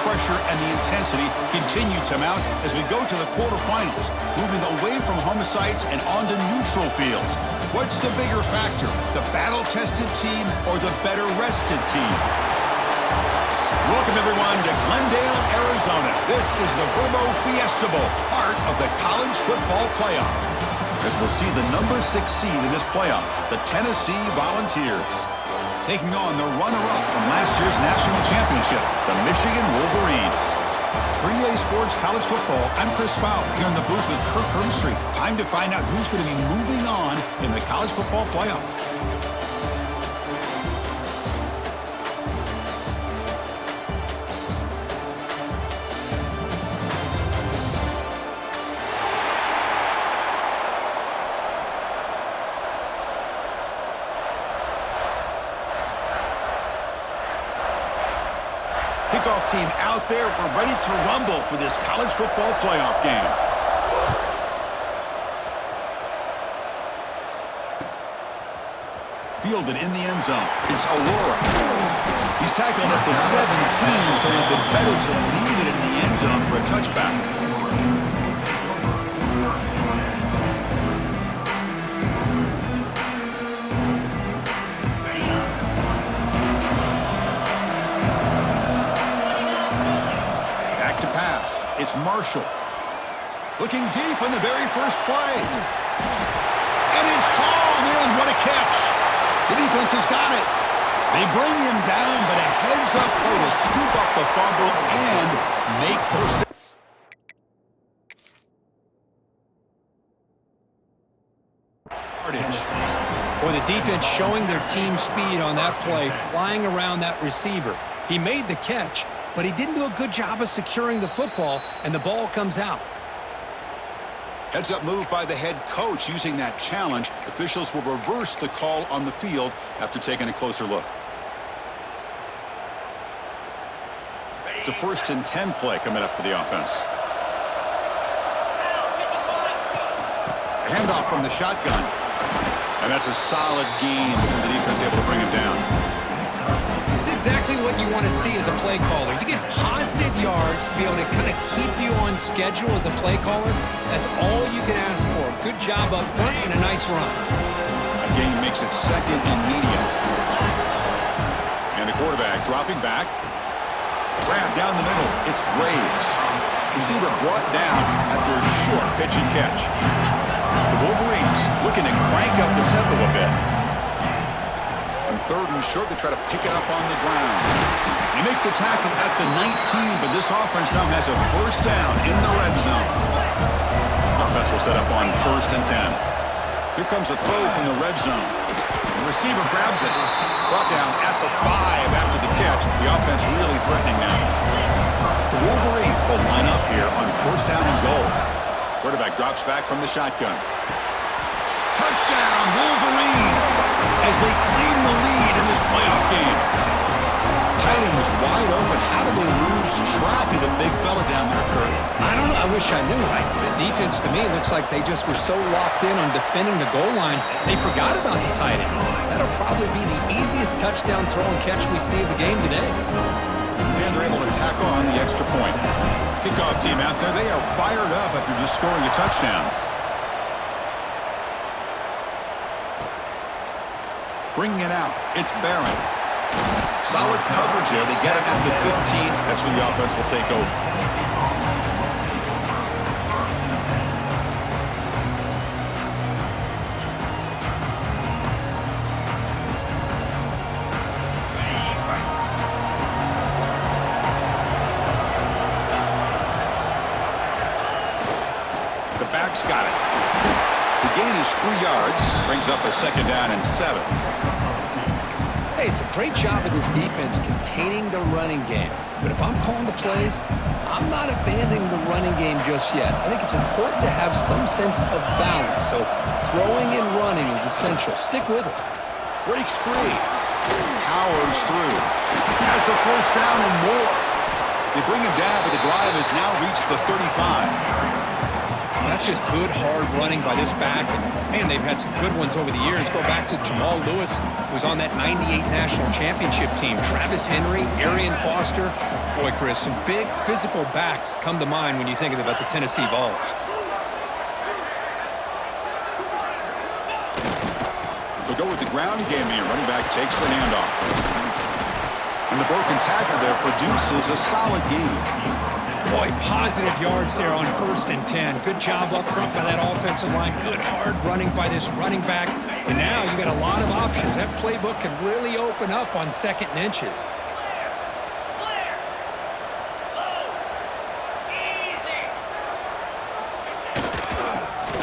pressure and the intensity continue to mount as we go to the quarterfinals, moving away from home sites and onto neutral fields. What's the bigger factor, the battle-tested team or the better-rested team? Welcome, everyone, to Glendale, Arizona. This is the Verbo Fiesta Bowl, part of the College Football Playoff. As we'll see the number 6 seed in this playoff, the Tennessee Volunteers, taking on the runner-up from last year's national championship, the Michigan Wolverines. For EA Sports College Football, I'm Chris Fowler here in the booth with Kirk Herbstreit. Time to find out who's going to be moving on in the College Football Playoff. Kickoff team out there. We're ready to rumble for this college football playoff game. Fielded in the end zone. It's Aurora. He's tackled at the 17, so it'd been better to leave it in the end zone for a touchback. It's Marshall. Looking deep on the very first play. And it's hauled in. What a catch. The defense has got it. They bring him down, but a heads-up play to scoop up the fumble and make first down. Boy, the defense showing their team speed on that play, flying around that receiver. He made the catch, but he didn't do a good job of securing the football, and the ball comes out. Heads-up move by the head coach using that challenge. Officials will reverse the call on the field after taking a closer look. It's a 1st and 10 play coming up for the offense. Handoff from the shotgun. And that's a solid gain before the defense able to bring him down. It's exactly what you want to see as a play caller. You get positive yards to be able to kind of keep you on schedule as a play caller. That's all you can ask for. Good job up front and a nice run. Again, he makes it 2nd and medium. And the quarterback dropping back. Grab down the middle. It's Graves. Receiver brought down after a short pitch and catch. The Wolverines looking to crank up the tempo a bit. 3rd and short, they try to pick it up on the ground. They make the tackle at the 19, but this offense now has a 1st down in the red zone. Offense will set up on 1st and 10. Here comes a throw from the red zone. The receiver grabs it. Brought down at the 5 after the catch. The offense really threatening now. The Wolverines will line up here on 1st down and goal. Quarterback drops back from the shotgun. Touchdown, Wolverines, as they claim the lead in this playoff game. Tight end was wide open. How did they lose track of the big fella down there, Kirk? I don't know. I wish I knew. The defense, to me, looks like they just were so locked in on defending the goal line, they forgot about the tight end. That'll probably be the easiest touchdown throw and catch we see of the game today. And they're able to tack on the extra point. Kickoff team out there, they are fired up after just scoring a touchdown. Bringing it out, it's Barron. Solid coverage there. They get him at the 15. That's where the offense will take over. The back's got it. The gain is 3 yards. Brings up a 2nd down and 7. Hey, it's a great job of this defense containing the running game. But if I'm calling the plays, I'm not abandoning the running game just yet. I think it's important to have some sense of balance. So throwing and running is essential. Stick with it. Breaks free. Powers through. Has the 1st down and more. They bring him down, but the drive has now reached the 35. That's just good, hard running by this back. And, man, they've had some good ones over the years. Go back to Jamal Lewis, who was on that 98 National Championship team. Travis Henry, Arian Foster. Boy, Chris, some big physical backs come to mind when you think about the Tennessee Vols. They'll go with the ground game here. Running back takes the handoff. And the broken tackle there produces a solid gain. Boy, positive yards there on 1st and 10. Good job up front by that offensive line. Good hard running by this running back. And now you got a lot of options. That playbook can really open up on 2nd and inches.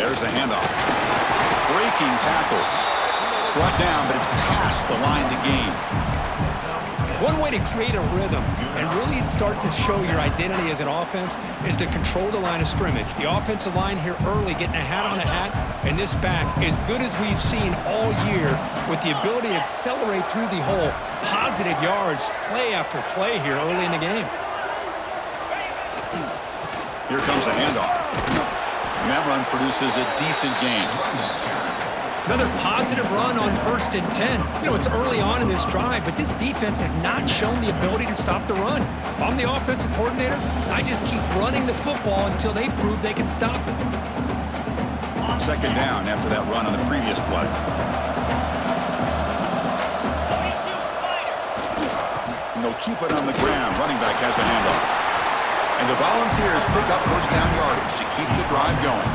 There's the handoff. Breaking tackles. Brought down, but it's past the line to gain. One way to create a rhythm and really start to show your identity as an offense is to control the line of scrimmage. The offensive line here early getting a hat on a hat, and this back, as good as we've seen all year, with the ability to accelerate through the hole, positive yards, play after play here early in the game. Here comes a handoff. And that run produces a decent gain. Another positive run on 1st and 10. You know, it's early on in this drive, but this defense has not shown the ability to stop the run. If I'm the offensive coordinator, I just keep running the football until they prove they can stop it. 2nd down after that run on the previous play. And they'll keep it on the ground. Running back has the handoff. And the Volunteers pick up 1st down yardage to keep the drive going.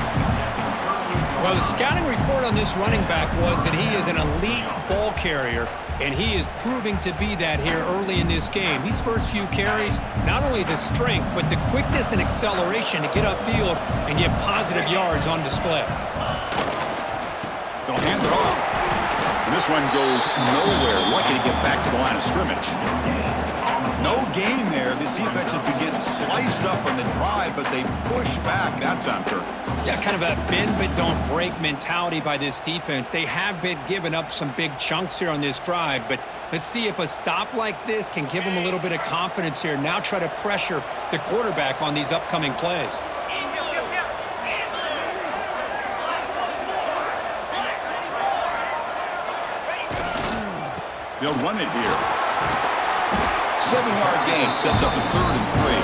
Well, the scouting report on this running back was that he is an elite ball carrier, and he is proving to be that here early in this game. These first few carries, not only the strength, but the quickness and acceleration to get upfield and get positive yards on display. They'll hand it off. And this one goes nowhere. Lucky to get back to the line of scrimmage. No gain there. This defense has been getting sliced up on the drive, but they push back that time, Kirk. Yeah, kind of a bend but don't break mentality by this defense. They have been giving up some big chunks here on this drive, but let's see if a stop like this can give them a little bit of confidence here. Now try to pressure the quarterback on these upcoming plays. They'll run it here. 7-yard gain sets up a 3rd and 3.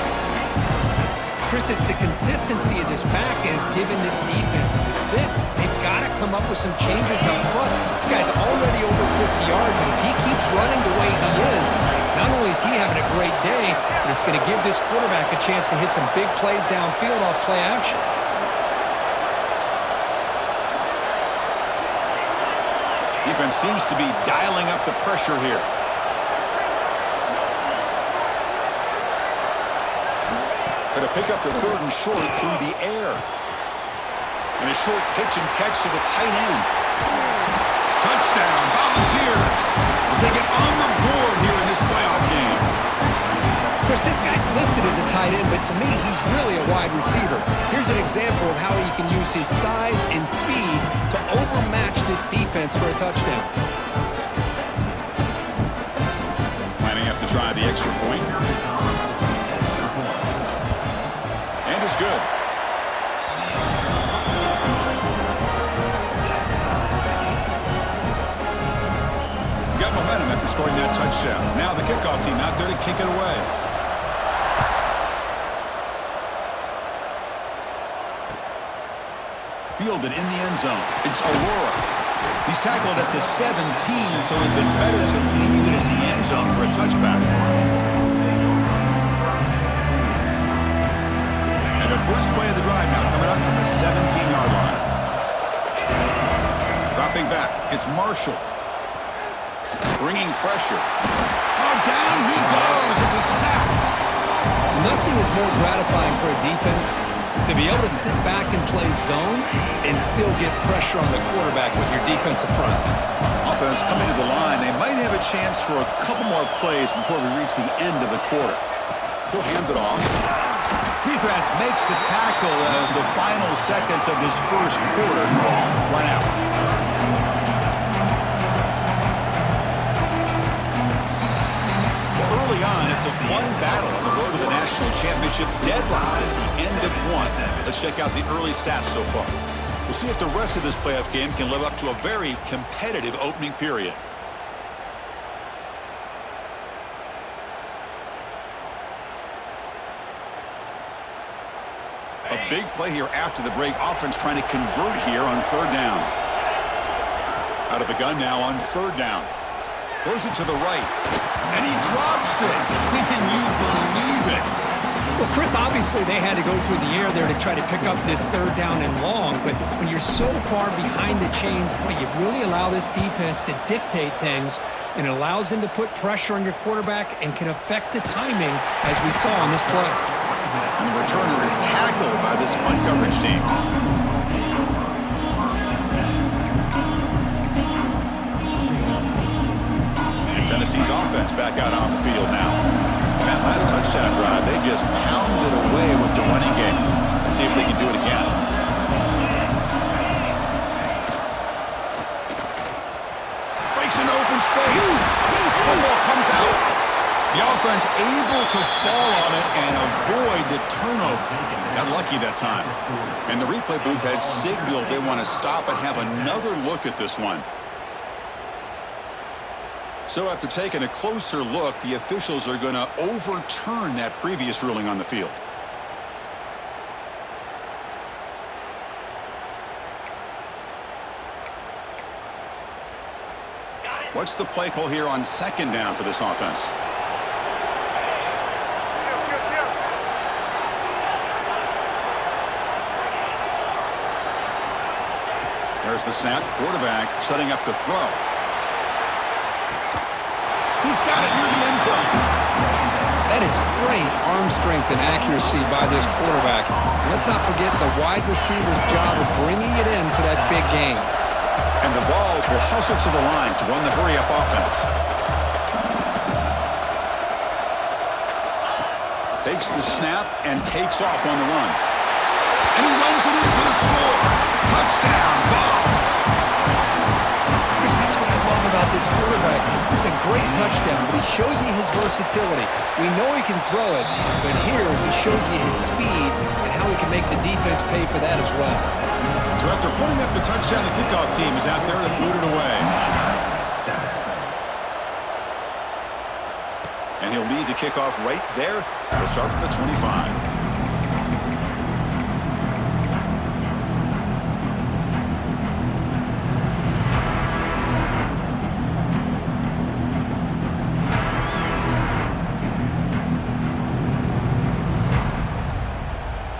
Chris, it's the consistency of this back is giving this defense fits. They've got to come up with some changes up front. This guy's already over 50 yards, and if he keeps running the way he is, not only is he having a great day, but it's going to give this quarterback a chance to hit some big plays downfield off play action. Defense seems to be dialing up the pressure here. Going to pick up the 3rd and short through the air. And a short pitch and catch to the tight end. Touchdown, Volunteers, as they get on the board here in this playoff game. Of course, this guy's listed as a tight end, but to me, he's really a wide receiver. Here's an example of how he can use his size and speed to overmatch this defense for a touchdown. Lining up to try the extra point. And it's good. Got momentum after scoring that touchdown. Now the kickoff team out there to kick it away. Fielded in the end zone. It's Aurora. He's tackled at the 17, so it'd been better to leave it at the end zone for a touchback. And the first play of the drive now coming up from the 17-yard line. Dropping back, it's Marshall. Bringing pressure. Oh, down he goes. It's a sack. Nothing is more gratifying for a defense to be able to sit back and play zone and still get pressure on the quarterback with your defensive front. Offense coming to the line. They might have a chance for a couple more plays before we reach the end of the quarter. He'll hand it off. Defense makes the tackle as the final seconds of this first quarter run out. Early on, it's a fun battle on the road to the national championship deadline at the end of one. Let's check out the early stats so far. We'll see if the rest of this playoff game can live up to a very competitive opening period. A big play here after the break. Offense trying to convert here on third down. Out of the gun now on third down. Throws it to the right. And he drops it. Can you believe it? Well, Chris, obviously they had to go through the air there to try to pick up this third down and long, but when you're so far behind the chains, boy, you really allow this defense to dictate things, and it allows them to put pressure on your quarterback and can affect the timing, as we saw on this play. And the returner is tackled by this punt coverage team. And Tennessee's offense back out on the field now. That last touchdown drive, they just pounded away with the running game. Let's see if they can do it again. Breaks into open space. Football comes out. The offense able to fall on it and avoid the turnover. Got lucky that time. And the replay booth has signaled they want to stop and have another look at this one. So after taking a closer look, the officials are going to overturn that previous ruling on the field. What's the play call here on second down for this offense? There's the snap. Quarterback setting up the throw. He's got it near the end zone. That is great arm strength and accuracy by this quarterback. Let's not forget the wide receiver's job of bringing it in for that big game. And the Vols will hustle to the line to run the hurry-up offense. Takes the snap and takes off on the run. And he runs it in for the score. Touchdown, Vols. That's what I love about this quarterback. It's a great touchdown, but he shows you his versatility. We know he can throw it, but here he shows you his speed and how he can make the defense pay for that as well. So after putting up the touchdown, the kickoff team is out there to boot it away. And he'll lead the kickoff right there. He'll start from the 25.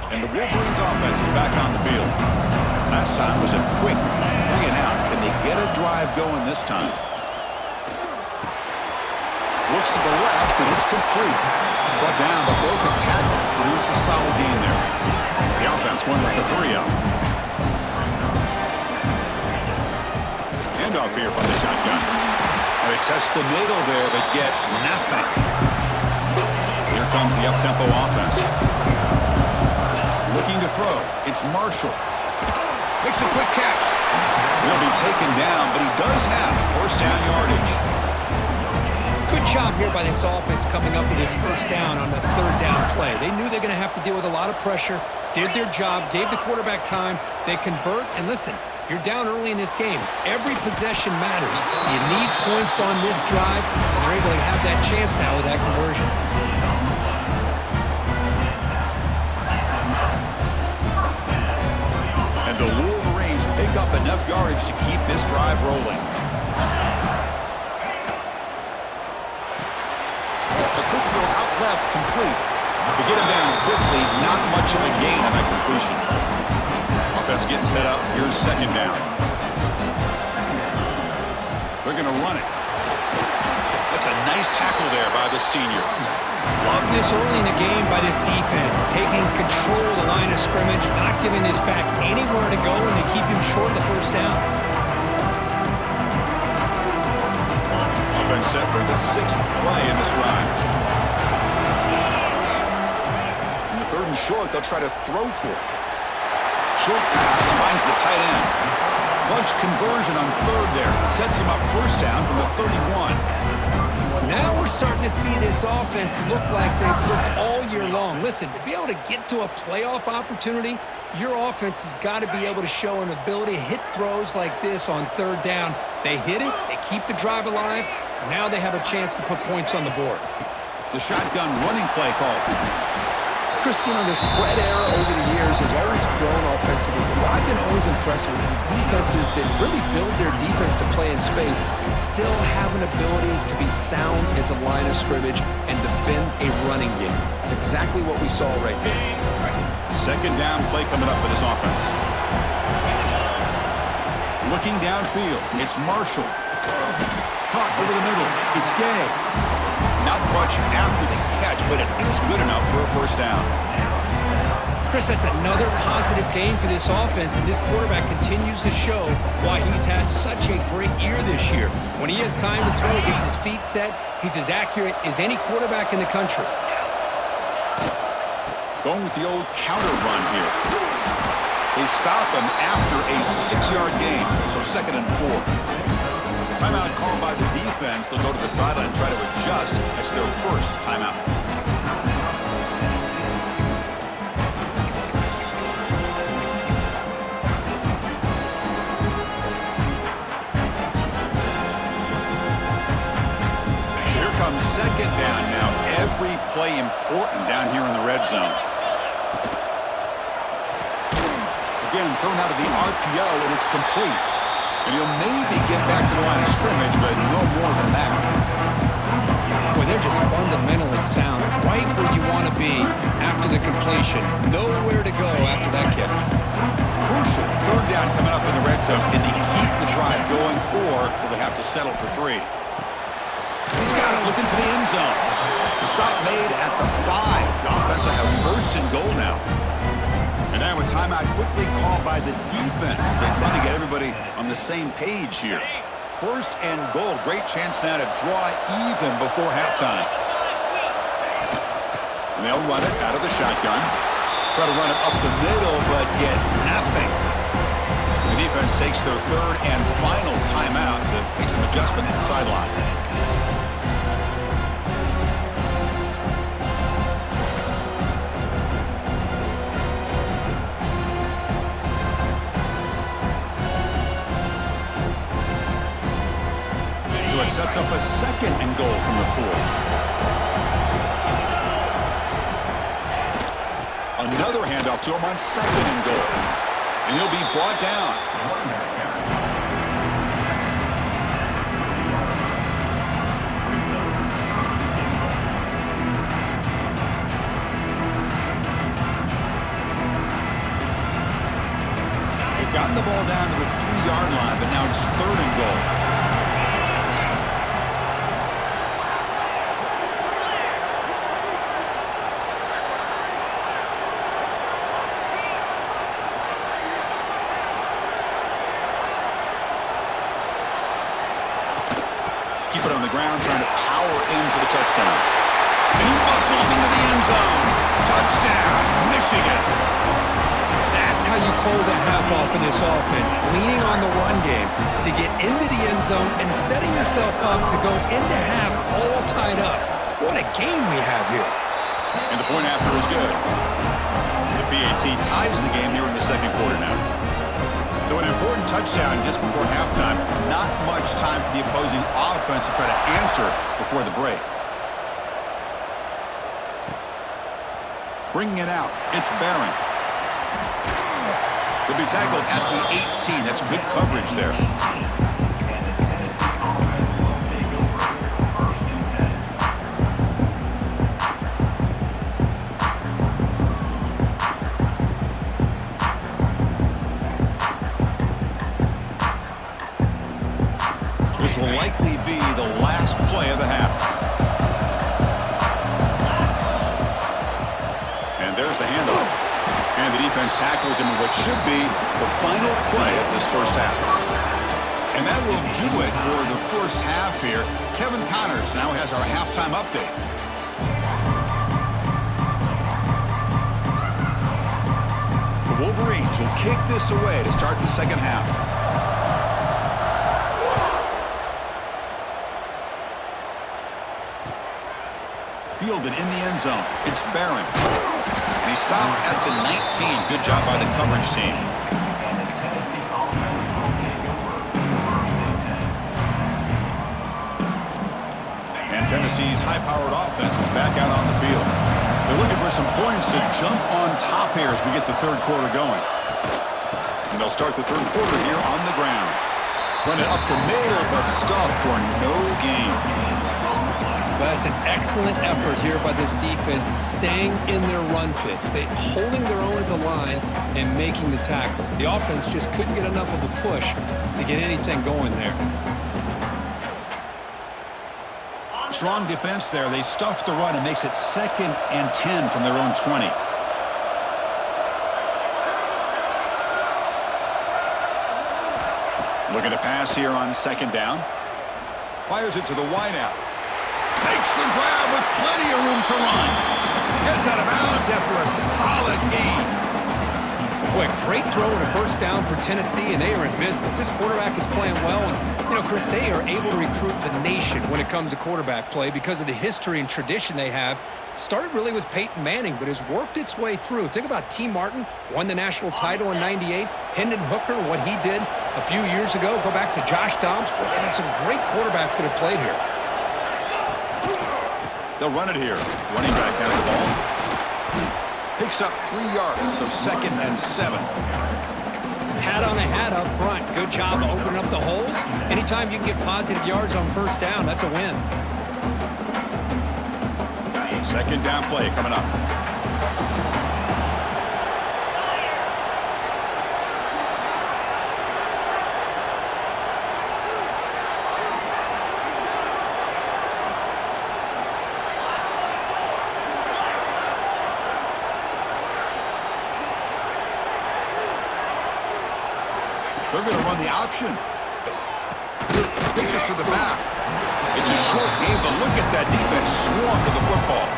And the Wolverines offense is back on the field. Last time was a quick 3-and-out. Can they get a drive going this time? Looks to the left, and it's complete. Brought down, but broken tackle. Produces a solid gain there. The offense going with the hurry-up. Handoff here from the shotgun. They test the middle there, but get nothing. Here comes the up-tempo offense. Looking to throw. It's Marshall. Makes a quick catch. He'll be taken down, but he does have first down yardage. Good job here by this offense coming up with his first down on the third down play. They knew they're going to have to deal with a lot of pressure, did their job, gave the quarterback time. They convert, and listen, you're down early in this game. Every possession matters. You need points on this drive, and they're able to have that chance now with that conversion. And the Wolverines pick up enough yardage to keep this drive rolling. A quick throw out left, complete. To get him down quickly, not much of a gain on that completion. Offense getting set up. Here's second down. They're going to run it. That's a nice tackle there by the senior. Love this early in the game by this defense, taking control of the line of scrimmage, not giving this back anywhere to go, and they keep him short of the first down. Offense set for the sixth play in this drive. In the third and short, they'll try to throw for it. Short pass finds the tight end. Clutch conversion on third there. Sets him up first down from the 31. Now we're starting to see this offense look like they've looked all year long. Listen, to be able to get to a playoff opportunity, your offense has got to be able to show an ability to hit throws like this on third down. They hit it, they keep the drive alive, now they have a chance to put points on the board. The shotgun running play call. Christian, the spread era over the years has always grown offensively. What I've been always impressed with defenses that really build their defense to play in space still have an ability to be sound at the line of scrimmage and defend a running game. It's exactly what we saw right there. Second down play coming up for this offense. Looking downfield, it's Marshall. Caught over the middle, it's Gay. Not much after the catch, but it is good enough for a first down. Chris, that's another positive game for this offense, and this quarterback continues to show why he's had such a great year this year. When he has time to throw, gets his feet set, he's as accurate as any quarterback in the country. Going with the old counter run here. They stop him after a 6-yard gain, so 2nd and 4. Timeout called by the defense. They'll go to the sideline and try to adjust. That's their first timeout. So here comes second down now. Every play important down here in the red zone. Again, thrown out of the RPO, and it's complete. And he'll maybe get back to the line of scrimmage, but no more than that. Boy, they're just fundamentally sound, right where you want to be after the completion. Nowhere to go after that catch. Crucial third down coming up in the red zone. Can they keep the drive going, or will they have to settle for 3? He's got it, looking for the end zone. The stop made at the 5. The offense will have first and goal now. And now a timeout quickly called by the defense as they try to get everybody on the same page here. First and goal. Great chance now to draw even before halftime. And they'll run it out of the shotgun. Try to run it up the middle, but get nothing. The defense takes their third and final timeout to make some adjustments at the sideline. So it sets up a 2nd and goal from the 4. Another handoff to him on 2nd and goal. And he'll be brought down. They've gotten the ball down to the 3-yard line, but now it's 3rd and goal. Keep it on the ground, trying to power in for the touchdown. And he muscles into the end zone. Touchdown, Michigan. That's how you close a half off in this offense, leaning on the run game to get into the end zone and setting yourself up to go into half all tied up. What a game we have here. And the point after is good. The BAT ties the game here in the 2nd quarter now. So an important touchdown just before halftime. Not much time for the opposing offense to try to answer before the break. Bringing it out, it's Barron. He'll be tackled at the 18. That's good coverage there. This will likely be the last play of the half. And there's the handoff. And the defense tackles him in what should be the final play of this first half. And that will do it for the first half here. Kevin Connors now has our halftime update. The Wolverines will kick this away to start the second half. Fielded in the end zone. It's Barron. And he stopped at the 19. Good job by the coverage team. And Tennessee's high-powered offense is back out on the field. They're looking for some points to jump on top here as we get the third quarter going. And they'll start the third quarter here on the ground. Run it up the middle, but stuffed for no gain. But it's an excellent effort here by this defense, staying in their run fits. They holding their own at the line and making the tackle. The offense just couldn't get enough of a push to get anything going there. Strong defense there. They stuff the run and makes it 2nd and 10 from their own 20. Looking to pass here on 2nd down. Fires it to the wideout. Makes the grab with plenty of room to run. Gets out of bounds after a solid gain. Boy, great throw and a first down for Tennessee, and they are in business. This quarterback is playing well, and, Chris, they are able to recruit the nation when it comes to quarterback play because of the history and tradition they have. Started really with Peyton Manning, but has worked its way through. Think about T. Martin, won the national title in '98. Hendon Hooker, what he did a few years ago. Go back to Josh Dobbs. Boy, they had some great quarterbacks that have played here. They'll run it here. Running back has the ball. Picks up 3 yards, so 2nd and 7. Hat on a hat up front. Good job opening up the holes. Anytime you can get positive yards on first down, that's a win. 2nd down play coming up. They're going to run the option. Pitches to the back. It's a short game, but look at that defense swarm to the football.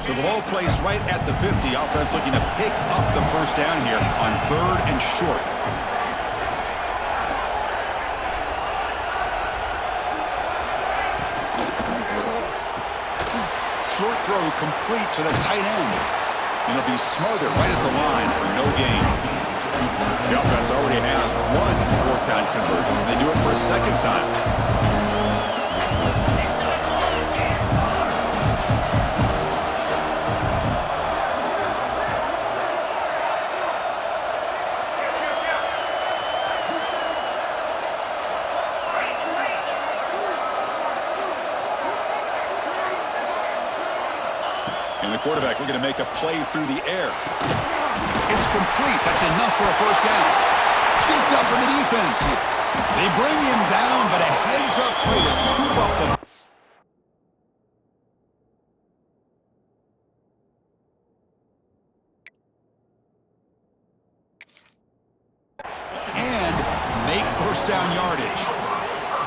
So the ball placed right at the 50. Offense looking to pick up the first down here on 3rd and short. Short throw complete to the tight end. And it'll be smothered right at the line for no gain. The offense already has 1 fourth down conversion. Can they do it for a 2nd time? And the quarterback looking to make a play through the air. It's complete. That's enough for a first down. Scooped up in the defense. They bring him down, but a heads-up play to scoop up the... and make first down yardage.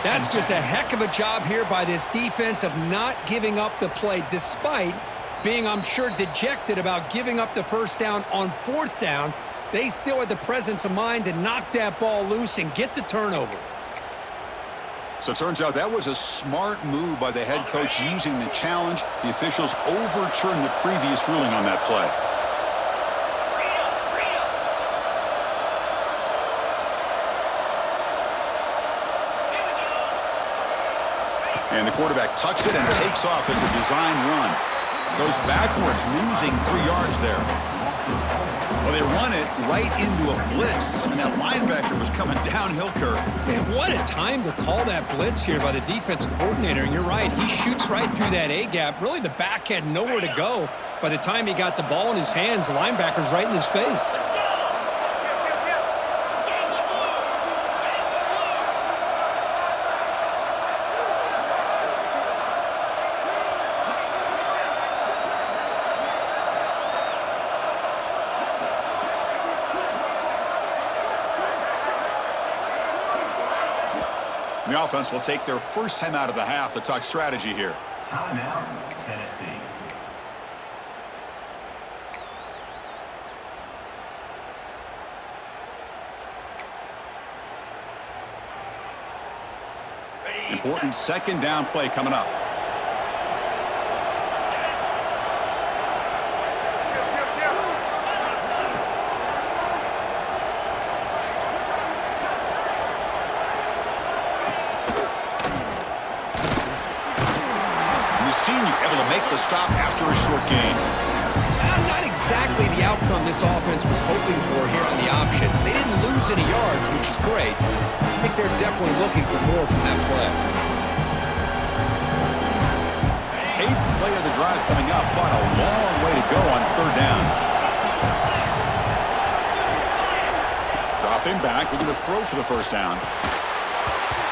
That's just a heck of a job here by this defense of not giving up the play, despite being, I'm sure, dejected about giving up the first down on 4th down. They still had the presence of mind to knock that ball loose and get the turnover. So it turns out that was a smart move by the head coach using the challenge. The officials overturned the previous ruling on that play. And the quarterback tucks it and takes off as a design run. Goes backwards, losing 3 yards there. Well, they run it right into a blitz, and that linebacker was coming downhill, Kirk. Man, what a time to call that blitz here by the defensive coordinator. And you're right, he shoots right through that A-gap. Really, the back had nowhere to go. By the time he got the ball in his hands, the linebacker's right in his face. The offense will take their first time out of the half to talk strategy here. Timeout, Tennessee. Important 2nd down play coming up. the stop after a short gain. Not exactly the outcome this offense was hoping for here on the option. They didn't lose any yards, which is great. I think they're definitely looking for more from that play. 8th play of the drive coming up, but a long way to go on 3rd down. Dropping back, looking to throw for the 1st down.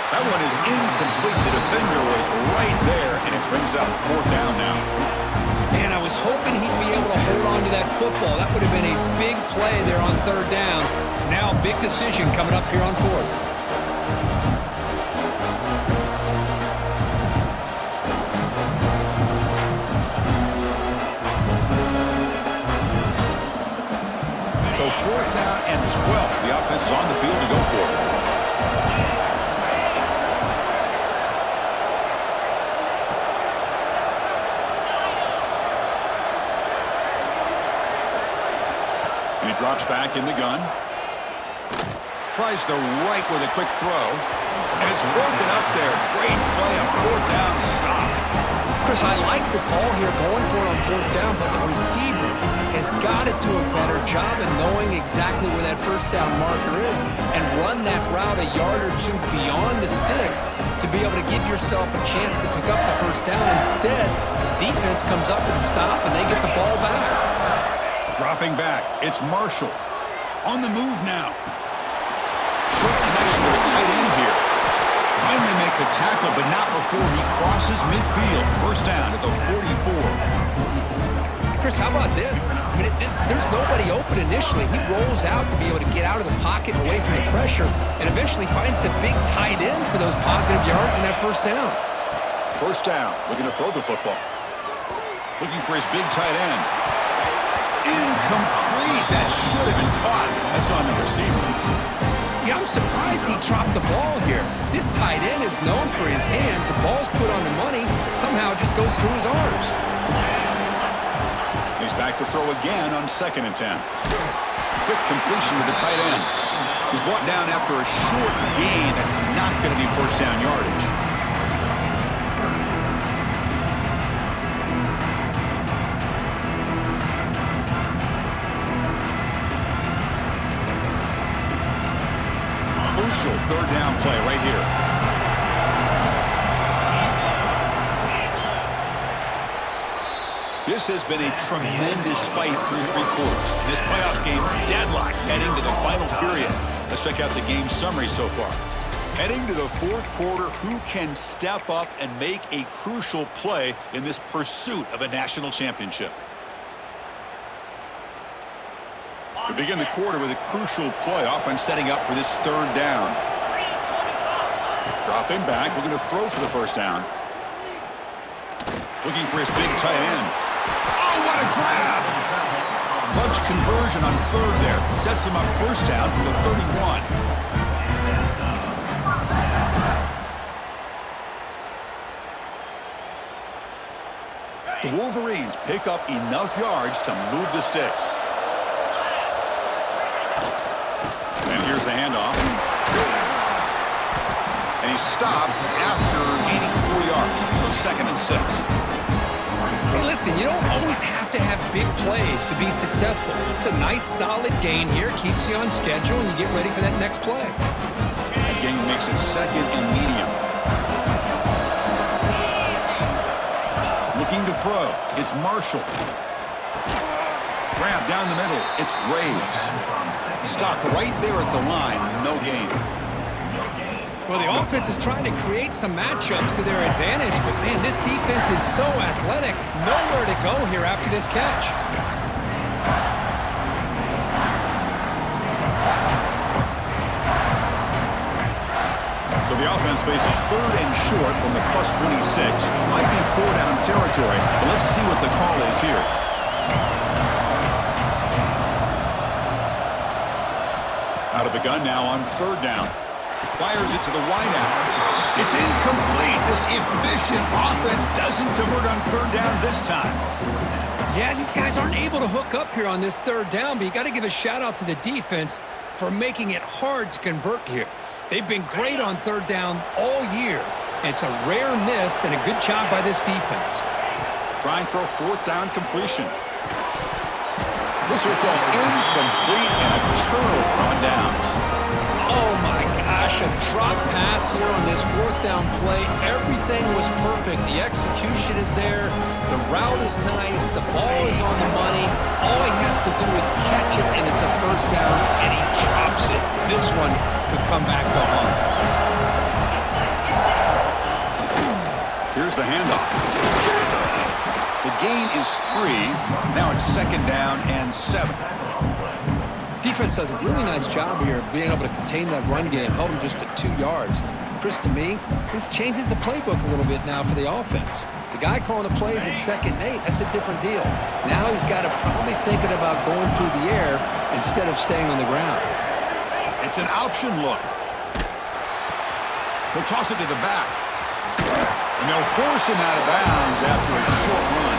That one is incomplete. The defender was right there, and it brings up 4th down now. Man, I was hoping he'd be able to hold on to that football. That would have been a big play there on 3rd down. Now, big decision coming up here on 4th. So 4th down and 12. The offense is on the field to go for it. And he drops back in the gun. Tries the right with a quick throw. And it's broken up there. Great play on 4th down stop. Chris, I like the call here going for it on 4th down, but the receiver has got to do a better job of knowing exactly where that 1st down marker is and run that route a yard or two beyond the sticks to be able to give yourself a chance to pick up the 1st down. Instead, the defense comes up with a stop and they get the ball back. Dropping back, it's Marshall. On the move now. Short connection with a tight end here. Finally make the tackle, but not before he crosses midfield. 1st down at the 44. Chris, how about this? I mean, there's nobody open initially. He rolls out to be able to get out of the pocket and away from the pressure and eventually finds the big tight end for those positive yards in that 1st down. 1st down, looking to throw the football. Looking for his big tight end. Incomplete. That should have been caught. That's on the receiver. Yeah, I'm surprised he dropped the ball here. This tight end is known for his hands. The ball's put on the money. Somehow it just goes through his arms. He's back to throw again on 2nd and 10. Quick completion to the tight end. He's brought down after a short gain. That's not going to be 1st down yardage. Crucial 3rd down play right here. This has been a tremendous fight through 3 quarters. In this playoff game, deadlocked heading to the final period. Let's check out the game summary so far. Heading to the 4th quarter, who can step up and make a crucial play in this pursuit of a national championship? We begin the quarter with a crucial play, offense setting up for this 3rd down. Dropping back, looking to throw for the 1st down. Looking for his big tight end. Oh, what a grab! Clutch conversion on 3rd there. Sets him up 1st down from the 31. The Wolverines pick up enough yards to move the sticks. And here's the handoff. And he's stopped after gaining 4 yards. So 2nd and 6. Hey, listen, you don't always have to have big plays to be successful. It's a nice, solid gain here. Keeps you on schedule, and you get ready for that next play. That gain makes it 2nd and medium. Looking to throw. It's Marshall. Grab down the middle. It's Graves. Stopped right there at the line. No gain. Well, the offense is trying to create some matchups to their advantage, but, man, this defense is so athletic. Nowhere to go here after this catch. So the offense faces 3rd and short from the +26. Might be 4 down territory, but let's see what the call is here. Out of the gun now on 3rd down. Fires it to the wideout. It's incomplete. This efficient offense doesn't convert on 3rd down this time. Yeah, these guys aren't able to hook up here on this 3rd down, but you got to give a shout-out to the defense for making it hard to convert here. They've been great on 3rd down all year. It's a rare miss and a good job by this defense. Trying for a fourth down completion. This will fall incomplete and a turnover on downs. Oh my gosh, a drop pass here on this fourth down play. Everything was perfect. The execution is there. The route is nice. The ball is on the money. All he has to do is catch it, and it's a first down, and he drops it. This one could come back to haunt. Here's the handoff. The gain is 3. Now it's second down and 7. Defense does a really nice job here of being able to contain that run game, held him just at 2 yards. Chris, to me, this changes the playbook a little bit now for the offense. The guy calling the plays at 2nd and 8, that's a different deal. Now he's got to probably thinking about going through the air instead of staying on the ground. It's an option look. He'll toss it to the back. And they'll force him out of bounds after a short run.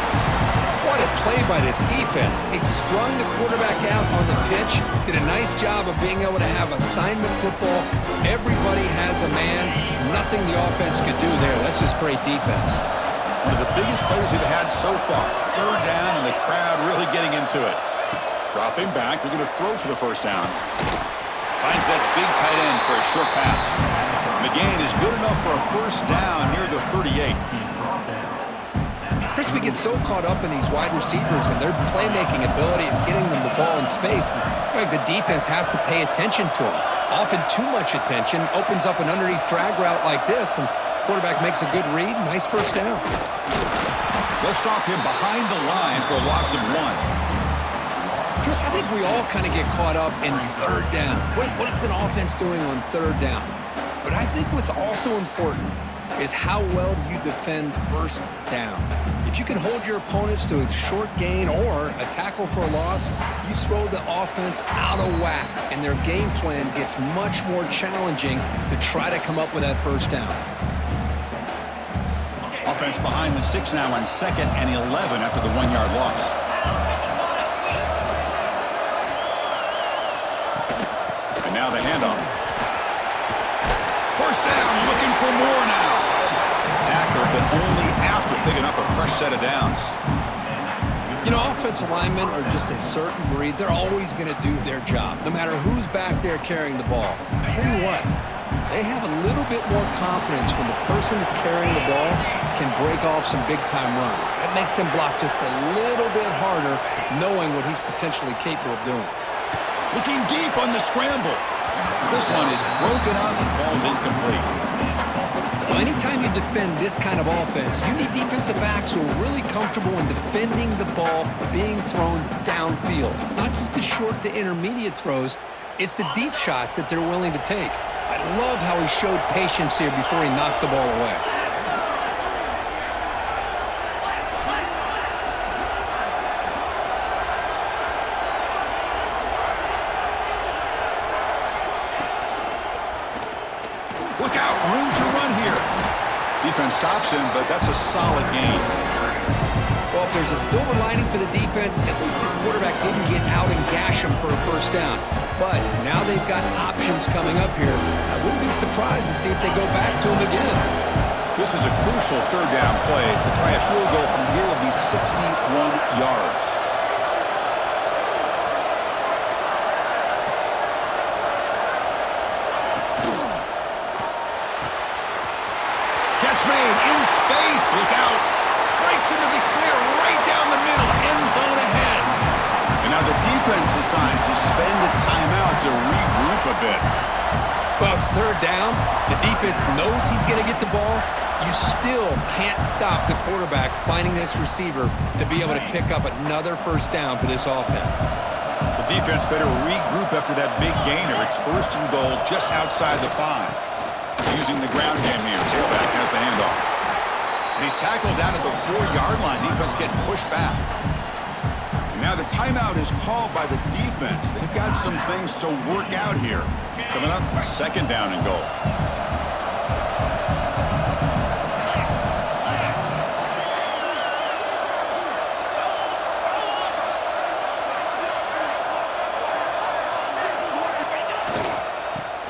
What a play by this defense. It strung the quarterback out on the pitch, did a nice job of being able to have assignment football. Everybody has a man. Nothing the offense could do there. That's just great defense. One of the biggest plays we've had so far. Third down and the crowd really getting into it. Dropping back, they're going to throw for the first down. Finds that big tight end for a short pass. McGain is good enough for a first down near the 38. Chris, we get so caught up in these wide receivers and their playmaking ability and getting them the ball in space. Like the defense has to pay attention to them. Often too much attention opens up an underneath drag route like this, and quarterback makes a good read. Nice first down. They'll stop him behind the line for a loss of 1. Chris, I think we all kind of get caught up in third down. What is an offense doing on third down? But I think what's also important is how well do you defend first down. If you can hold your opponents to a short gain or a tackle for a loss, you throw the offense out of whack, and their game plan gets much more challenging to try to come up with that first down. Offense behind the 6 now on 2nd and 11 after the 1-yard loss. And now the handoff. First down, looking for more now. Tackle, but only after picking up a fresh set of downs. You know, offensive linemen are just a certain breed. They're always going to do their job, no matter who's back there carrying the ball. I tell you what, they have a little bit more confidence when the person that's carrying the ball can break off some big-time runs. That makes them block just a little bit harder, knowing what he's potentially capable of doing. Looking deep on the scramble. This one is broken up and falls incomplete. Well, anytime you defend this kind of offense, you need defensive backs who are really comfortable in defending the ball being thrown downfield. It's not just the short to intermediate throws, it's the deep shots that they're willing to take. I love how he showed patience here before he knocked the ball away. Look out, room to run here. Defense stops him, but that's a solid gain. Well, if there's a silver lining for the defense, at least this quarterback didn't get out and gash him for a first down. But now they've got options coming up here. I wouldn't be surprised to see if they go back to him again. This is a crucial third down play. To try a field goal from here will be 61 yards. Catch made in space. Look out. Breaks into the clear right down the middle. End zone ahead. And now the defense decides to spend the timeout to regroup a bit. Well, it's third down. The defense knows he's going to get the ball. You still can't stop the quarterback finding this receiver to be able to pick up another first down for this offense. The defense better regroup after that big gainer. It's first and goal just outside the 5. Using the ground game here. Tailback has the handoff. And he's tackled down at the 4-yard line. Defense getting pushed back. And now the timeout is called by the defense. They've got some things to work out here. Coming up, second down and goal.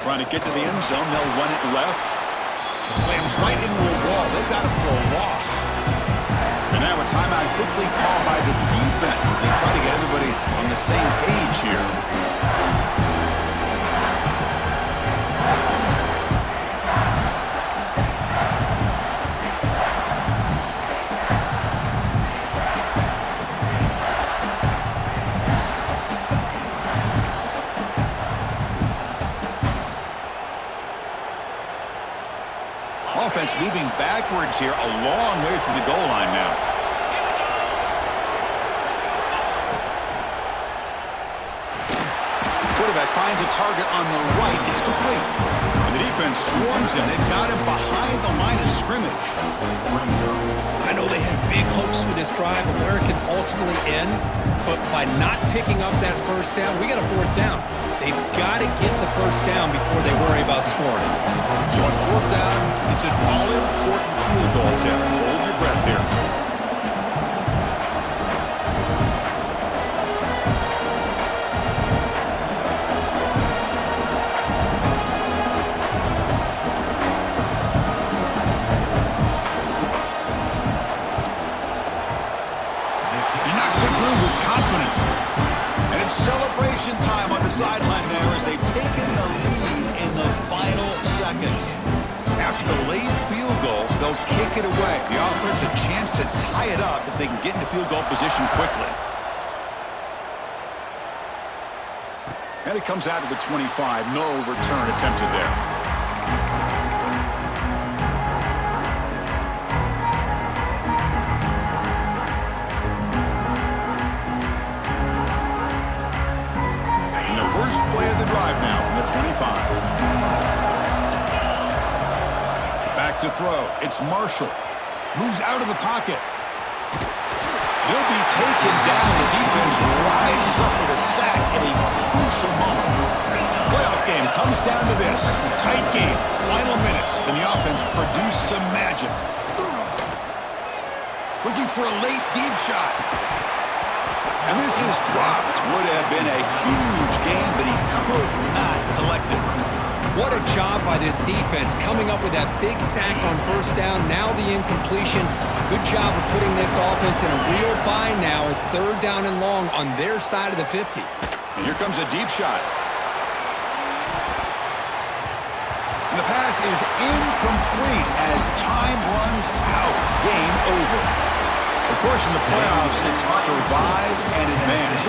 Trying to get to the end zone. They'll run it left. Slams right into a wall. They've got him for a loss. And now a timeout quickly called by the defense as they try to get everybody on the same page here. Offense moving backwards here, a long way from the goal line now. Quarterback finds a target on the right. It's complete. And the defense swarms him. They've got him behind the line of scrimmage. I know they had big hopes for this drive and where it can ultimately end, but by not picking up that first down, we got a fourth down. They've got to get the first down before they worry about scoring. So on fourth down, it's an all-important field goal attempt. Hold your breath here. He knocks it through with confidence. And it's celebration time on the sideline there as they've taken the lead in the final seconds. After the late field goal, they'll kick it away. The offense a chance to tie it up if they can get into field goal position quickly. And it comes out to the 25. No return attempted there. First play of the drive now from the 25. Back to throw. It's Marshall. Moves out of the pocket. He'll be taken down. The defense rises up with a sack at a crucial moment. Playoff game comes down to this. Tight game. Final minutes. And the offense produced some magic. Looking for a late deep shot. And this is dropped. Would have been a huge game, but he could not collect it. What a job by this defense coming up with that big sack on first down. Now the incompletion. Good job of putting this offense in a real bind now. It's third down and long on their side of the 50. And here comes a deep shot. And the pass is incomplete as time runs out. Game over. Of course, in the playoffs, it's survive and advance.